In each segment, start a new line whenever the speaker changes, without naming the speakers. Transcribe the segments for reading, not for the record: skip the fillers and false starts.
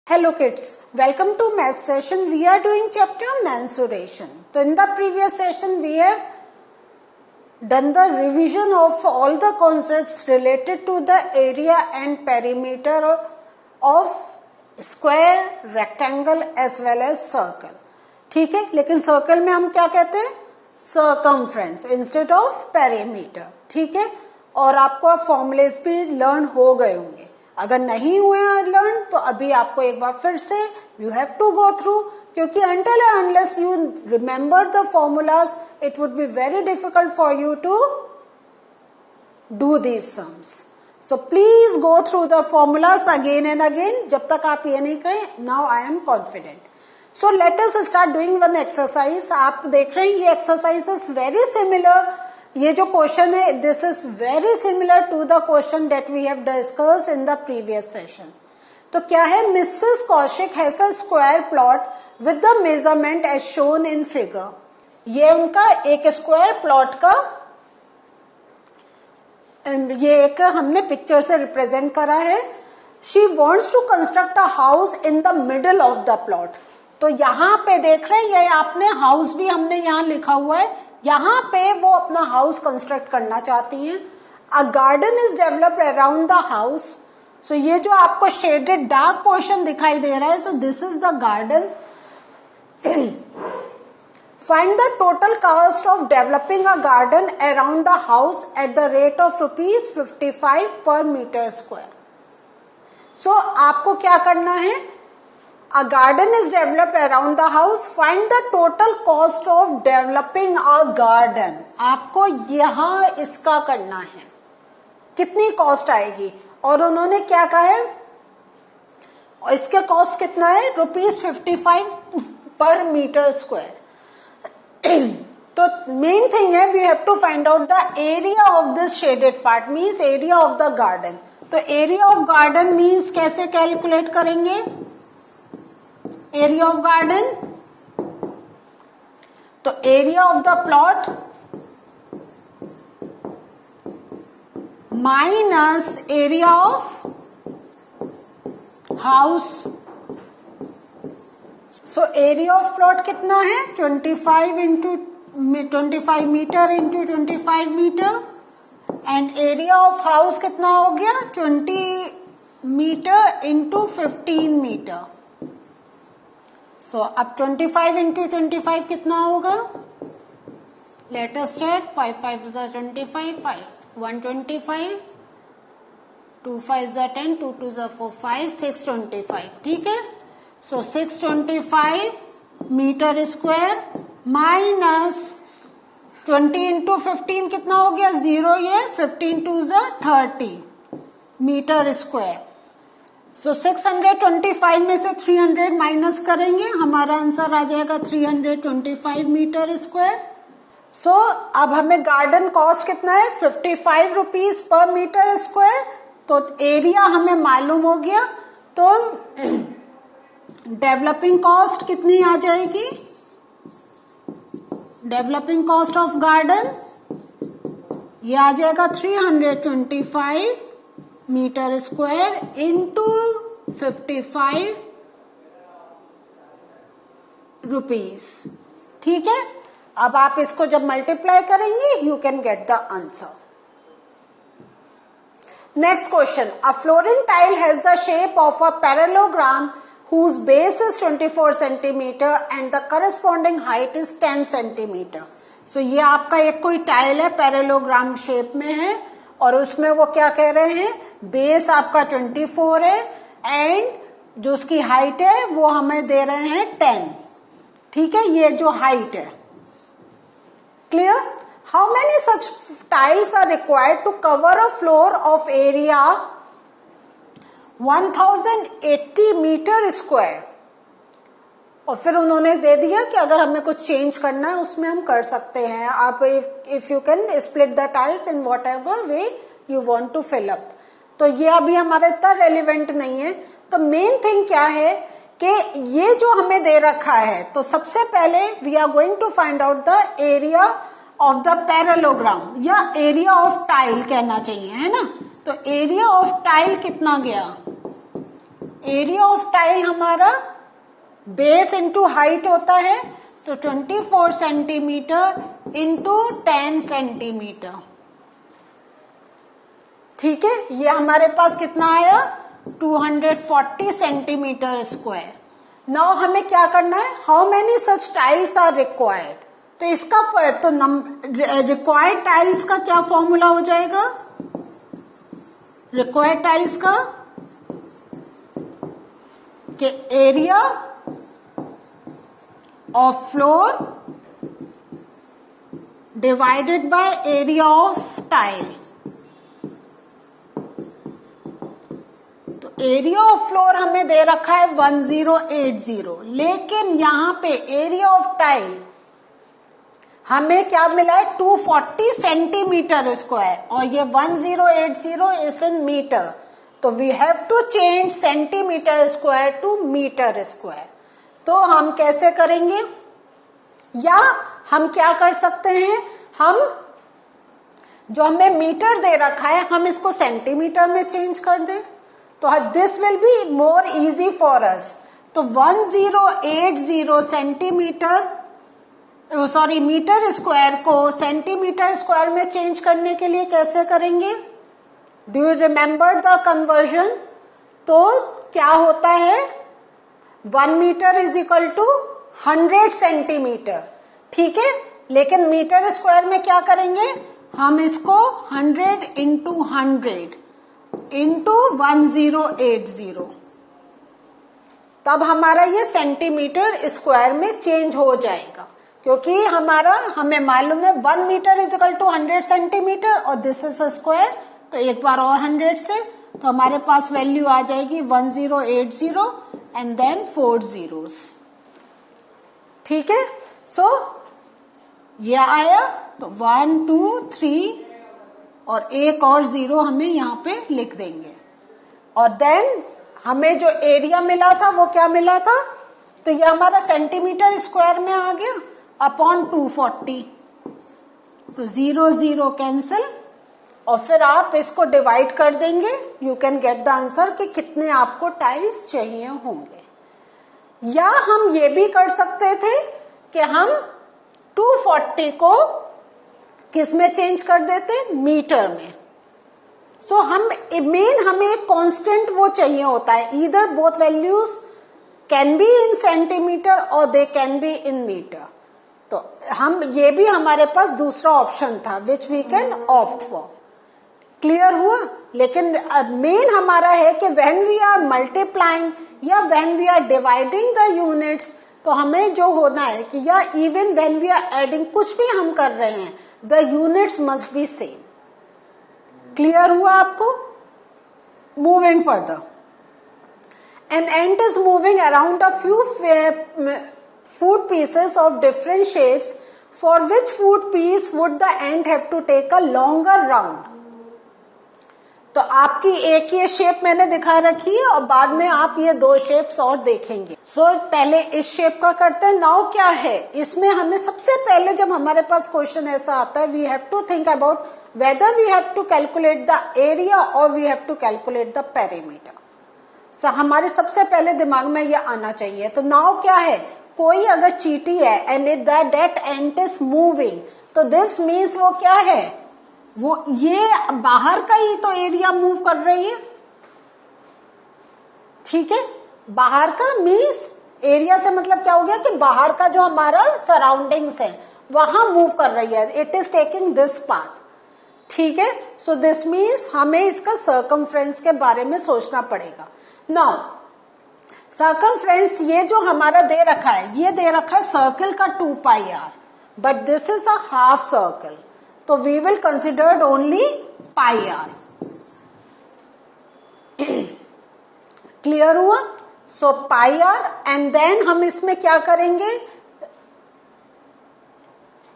Hello kids, welcome to math session. We are doing chapter mensuration. So in the previous session we have done the revision of all the concepts related to the area and perimeter of square, rectangle as well as circle. ठीक है, लेकिन circle में हम क्या कहते हैं? Circumference instead of perimeter. ठीक है, और आपको फॉर्मूलेस भी लर्न हो गए होंगे. अगर नहीं हुए लर्न तो अभी आपको एक बार फिर से you have to go through, क्योंकि until and unless you remember the formulas it would be very difficult for you to do these sums. So please go through the formulas again and again जब तक आप ये नहीं कहें now I am confident. So let us start doing one exercise. आप देख रहे हैं ये exercise is very similar. ये जो क्वेश्चन है this is very similar to the question that we have discussed in the previous session. तो क्या है, Mrs Kaushik has a square plot with the measurement as shown in figure. ये उनका एक square plot का ये एक हमने पिक्चर से रिप्रेजेंट करा है. She wants to construct a house in the middle of the plot. तो यहाँ पे देख रहे हैं ये आपने हाउस भी हमने यहाँ लिखा हुआ है, यहाँ पे वो अपना हाउस कंस्ट्रक्ट करना चाहती हैं. A garden is developed around the house. So ये जो आपको शेडेड डार्क पोर्शन दिखाई दे रहा है, so this is the garden. Find the total cost of developing a garden around the house at the rate of ₹55 पर metre square. सो आपको क्या करना है, a garden is developed around the house. Find the total cost of developing a garden. आपको यहाँ इसका करना है, कितनी कॉस्ट आएगी. और उन्होंने क्या कहा है, इसके कॉस्ट कितना है, ₹55 पर मीटर स्क्वायर. तो मेन थिंग है we have to find out the area of this shaded part, means area of the garden. तो एरिया ऑफ गार्डन मीन्स कैसे कैलकुलेट करेंगे, एरिया ऑफ गार्डन, तो area of the plot minus area of house. So area of plot कितना है, 25 metre into 25 metre, and area of house कितना हो गया, 20 metre into 15 metre. सो अब 25 इंटू 25 कितना होगा, लेट अस चेक. 5 5 25, 125, 2 5 10, 2 2 4 5, 625. ठीक है, सो 625 मीटर स्क्वायर माइनस 20 इंटू 15 कितना हो गया, 0. ये 15 2 30 मीटर स्क्वायर. सो 625 में से 300 माइनस करेंगे, हमारा आंसर आ जाएगा 325 मीटर स्क्वायर. सो अब हमें गार्डन कॉस्ट कितना है, ₹55 पर मीटर स्क्वायर. तो एरिया हमें मालूम हो गया, तो डेवलपिंग कॉस्ट कितनी आ जाएगी, डेवलपिंग कॉस्ट ऑफ गार्डन ये आ जाएगा 325 मीटर स्क्वायर इंटू 55 रुपीज. ठीक है, अब आप इसको जब मल्टीप्लाई करेंगे you can get the answer. Next question, a flooring tile has the shape of a parallelogram whose base is 24 centimeter and the corresponding height is 10 centimeter. So ये आपका एक कोई टाइल है, पैरेललोग्राम शेप में है, और उसमें वो क्या कह रहे हैं, बेस आपका 24 है एंड जो उसकी हाइट है वो हमें दे रहे हैं 10. ठीक है, ये जो हाइट है. Clear. How many such tiles are required to cover a floor of area 1080 metre square. और फिर उन्होंने दे दिया कि अगर हमें कुछ चेंज करना है उसमें हम कर सकते हैं. आप if you can split the tiles in whatever way you want to fill up. तो ये अभी हमारा इतना रेलिवेंट नहीं है. तो मेन थिंग क्या है कि ये जो हमें दे रखा है, तो सबसे पहले we are going to find out the area of the parallelogram, या एरिया ऑफ टाइल कहना चाहिए, है ना. तो एरिया ऑफ टाइल कितना गया, एरिया ऑफ टाइल हमारा बेस इंटू हाइट होता है, तो 24 सेंटीमीटर इंटू 10 सेंटीमीटर। ठीक है, ये हमारे पास कितना आया 240 सेंटीमीटर स्क्वायर। नाउ हमें क्या करना है, how many such tiles are required. तो इसका तो रिक्वायर्ड टाइल्स का क्या फॉर्मूला हो जाएगा, रिक्वायर्ड टाइल्स का कि area of floor divided by area of tile. तो एरिया ऑफ फ्लोर हमें दे रखा है 1080, लेकिन यहां पे एरिया ऑफ टाइल हमें क्या मिला है 240 सेंटीमीटर स्क्वायर, और ये 1080 इज इन मीटर, तो we have to change centimetre square to metre square. तो हम कैसे करेंगे, या हम क्या कर सकते हैं, हम जो हमें मीटर दे रखा है हम इसको सेंटीमीटर में चेंज कर दें, तो this will be more easy for us. तो 1080 सेंटीमीटर सॉरी मीटर स्क्वायर को सेंटीमीटर स्क्वायर में चेंज करने के लिए कैसे करेंगे, do you remember the conversion. तो क्या होता है 1 metre is equal to 100 centimetre. ठीक है, लेकिन मीटर स्क्वायर में क्या करेंगे, हम इसको 100 इंटू 100 इंटू 1080, तब हमारा ये सेंटीमीटर स्क्वायर में चेंज हो जाएगा, क्योंकि हमें मालूम है 1 metre is equal to 100 centimetre और दिस इज अ स्क्वायर, तो एक बार और 100 से, तो हमारे पास वैल्यू आ जाएगी 1080 एंड देन 4 zeros। ठीक है, सो ये आया, तो 1 2 3 और एक और 0 हमें यहाँ पे लिख देंगे, और देन हमें जो एरिया मिला था वो क्या मिला था, तो ये हमारा सेंटीमीटर स्क्वायर में आ गया अपॉन 240, तो 0 0 कैंसिल, और फिर आप इसको डिवाइड कर देंगे, you can get the answer कि कितने आपको टाइल्स चाहिए होंगे। या हम ये भी कर सकते थे कि हम 240 को किस में चेंज कर देते, मीटर में। सो हमें एक कांस्टेंट वो चाहिए होता है, either both values can be in centimeter और they can be in metre. तो हम ये भी हमारे पास दूसरा ऑप्शन था which we can opt for. Clear हुआ, लेकिन मेन हमारा है कि व्हेन वी आर मल्टीप्लाइंग या when we are dividing the units, तो हमें जो होना है कि या even when we are adding, कुछ भी हम कर रहे हैं, the units must be same. Clear हुआ आपको। Moving further, an ant is moving around a few food pieces of different shapes. For which food piece would the ant have to take a longer round? तो आपकी एक ये shape मैंने दिखा रखी है और बाद में आप ये 2 शेप्स और देखेंगे। सो पहले इस शेप का करते हैं। नाउ क्या है इसमें, हमें सबसे पहले जब हमारे पास क्वेश्चन ऐसा आता है, we have to think about whether we have to calculate the area और we have to calculate the perimeter. So हमारे सबसे पहले दिमाग में ये आना चाहिए। तो नाउ क्या है, कोई अगर चींटी है and it that ant is moving, तो दिस मीन्स वो क्या है, वो ये बाहर का ही तो एरिया मूव कर रही है। ठीक है, बाहर का मीन्स एरिया से मतलब क्या हो गया कि बाहर का जो हमारा सराउंडिंग्स है वहां मूव कर रही है, it is taking this path. ठीक है, सो दिस मीन्स हमें इसका सर्कमफ्रेंस के बारे में सोचना पड़ेगा। नाउ सर्कमफ्रेंस ये जो हमारा दे रखा है, ये दे रखा है सर्कल का 2πr, but this is a half circle, तो we will considered only πr। Clear हुआ। सो πr एंड देन हम इसमें क्या करेंगे,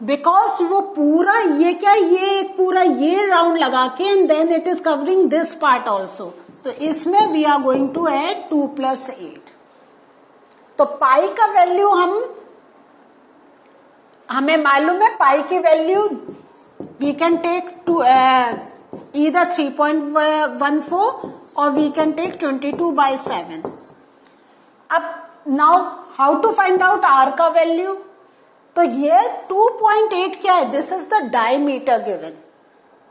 बिकॉज वो पूरा ये क्या, ये एक पूरा ये राउंड लगा के and then it is covering this part also, तो इसमें we are going to add 2 + 8। तो पाई का वैल्यू हमें मालूम है, पाई की value we can take to either 3.14 or we can take 22/7. अब now how to find out r का वैल्यू? तो ये 2.8 क्या है? This is the diameter given.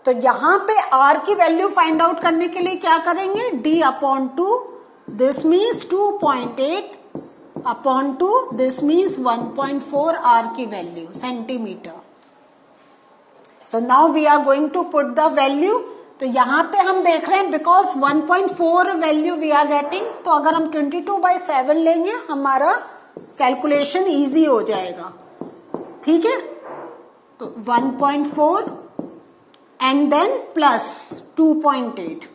तो यहां पे r की वैल्यू फाइंड आउट करने के लिए क्या करेंगे? d/2. This means 2.8 upon 2. This means 1.4 r की value centimetre. So now we are going to put the value. तो यहां पे हम देख रहे हैं because 1.4 value we are getting, तो अगर हम 22/7 लेंगे हमारा कैलकुलेशन इजी हो जाएगा. ठीक है, तो 1.4 एंड देन प्लस 2.8.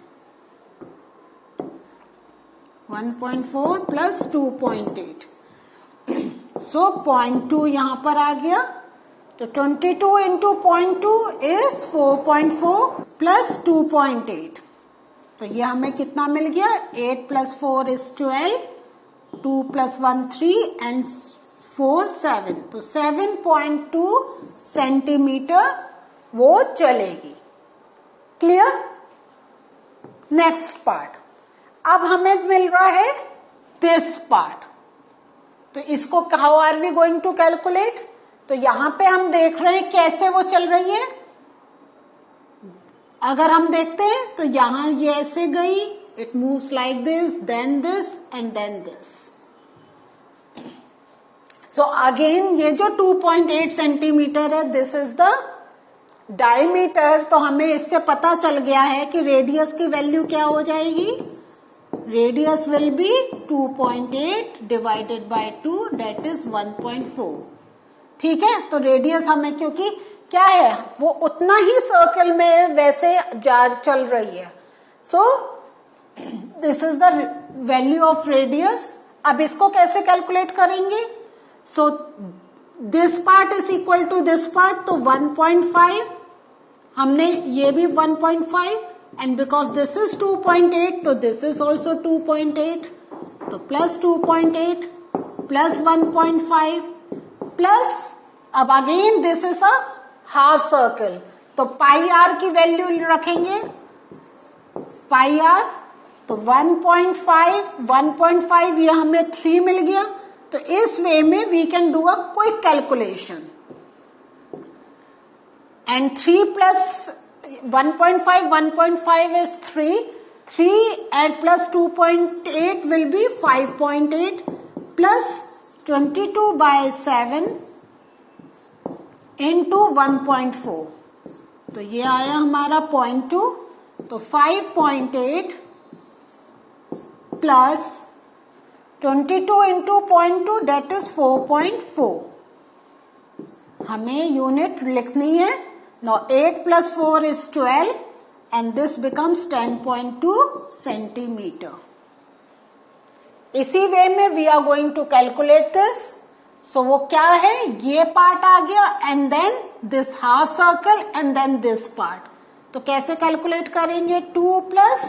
1.4 प्लस 2.8. सो 0.2 यहां पर आ गया. तो 22 इंटू 0.2 इज 4.4 प्लस 2.8. तो ये हमें कितना मिल गया? 8 प्लस 4 इज 12, 2 प्लस 1 3 एंड 4 7. तो 7.2 सेंटीमीटर वो चलेगी. क्लियर? Next part. अब हमें मिल रहा है दिस पार्ट. तो इसको how are we going to calculate? तो यहां पे हम देख रहे हैं कैसे वो चल रही है. अगर हम देखते हैं तो यहां ये ऐसे गई, it moves like this and then this. So again ये जो 2.8 सेंटीमीटर है, दिस इज द डायमीटर. तो हमें इससे पता चल गया है कि रेडियस की वैल्यू क्या हो जाएगी? Radius will be 2.8 divided by 2, that is 1.4. ठीक है, तो रेडियस हमें क्योंकि क्या है वो उतना ही सर्कल में वैसे चल रही है. So this is the value of radius. अब इसको कैसे कैलकुलेट करेंगे? So this part is equal to this part, तो 1.5. हमने ये भी 1.5 एंड बिकॉज दिस इज 2.8 तो दिस इज ऑल्सो 2.8. तो प्लस 2.8 प्लस 1.5 प्लस अब again this is a half circle. तो पाई आर की वैल्यू रखेंगे. पाई आर तो 1.5 ये हमें 3 मिल गया. तो इस वे में we can do a quick calculation. And 3 plus 1.5 is 3 and plus 2.8 will be 5.8 plus 22/7 into 1.4. तो ये आया हमारा 0.2. तो 5.8 plus 22 into 0.2 that is 4.4. हमें यूनिट लिखनी है. Now 8 plus 4 is 12 and this becomes 10.2 centimeter. इसी वे में we are going to calculate this. So वो क्या है? ये पार्ट आ गया and then this half circle and then this part. तो कैसे कैलकुलेट करेंगे? 2 plus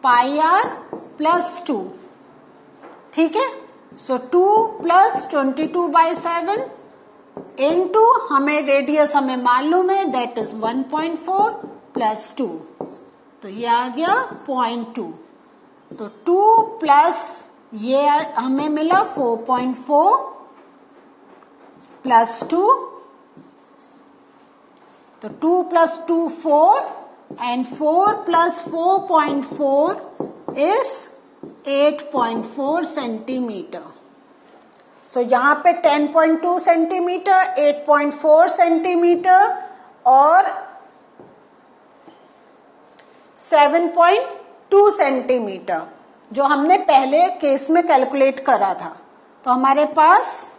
pi r plus 2. ठीक है, सो 2 plus 22/7 इनटू हमें रेडियस हमें मालूम है दैट इज 1.4 प्लस 2. तो ये आ गया 0.2. तो 2 प्लस ये हमें मिला 4.4 प्लस 2. तो 2 plus 2 4 and 4 plus 4.4 is 8.4 centimeter. So यहाँ पे 10.2 सेंटीमीटर, 8.4 सेंटीमीटर और 7.2 सेंटीमीटर जो हमने पहले केस में कैलकुलेट करा था. तो हमारे पास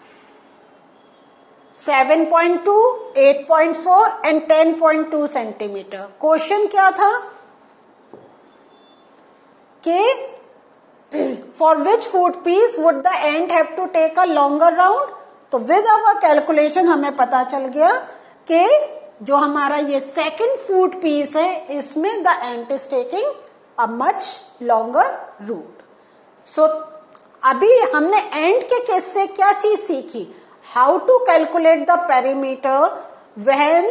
7.2, 8.4 एंड 10.2 सेंटीमीटर. क्वेश्चन क्या था कि for which foot piece would the ant have to take a longer round? तो with our calculation हमें पता चल गया कि जो हमारा ये सेकंड फूट पीस है इसमें the ant is taking a much longer route. So अभी हमने ant के केस से क्या चीज सीखी? How to calculate the perimeter when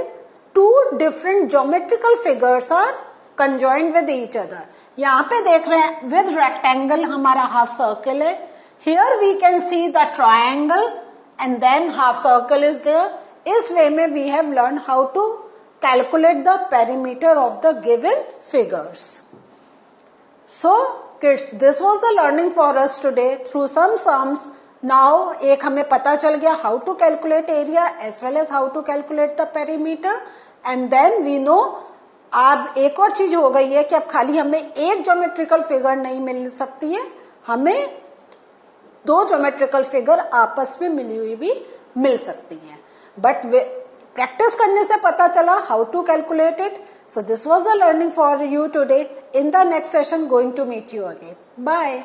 two different geometrical figures are conjoined with each other. यहाँ पे देख रहे हैं विद रेक्टेंगल हमारा हाफ सर्कल है. Here we can see the triangle and then half circle is there. इस way में we have learn how to calculate the perimeter of the given figures. So kids, this was the learning for us today through some sums. Now एक हमें पता चल गया how to calculate area as well as how to calculate the perimeter, and then we know. अब एक और चीज हो गई है कि अब खाली हमें एक ज्योमेट्रिकल फिगर नहीं मिल सकती है, हमें दो ज्योमेट्रिकल फिगर आपस में मिली हुई भी मिल सकती है. बट प्रैक्टिस करने से पता चला how to calculate it. So this was the learning for you today. In the next session going to meet you again. Bye.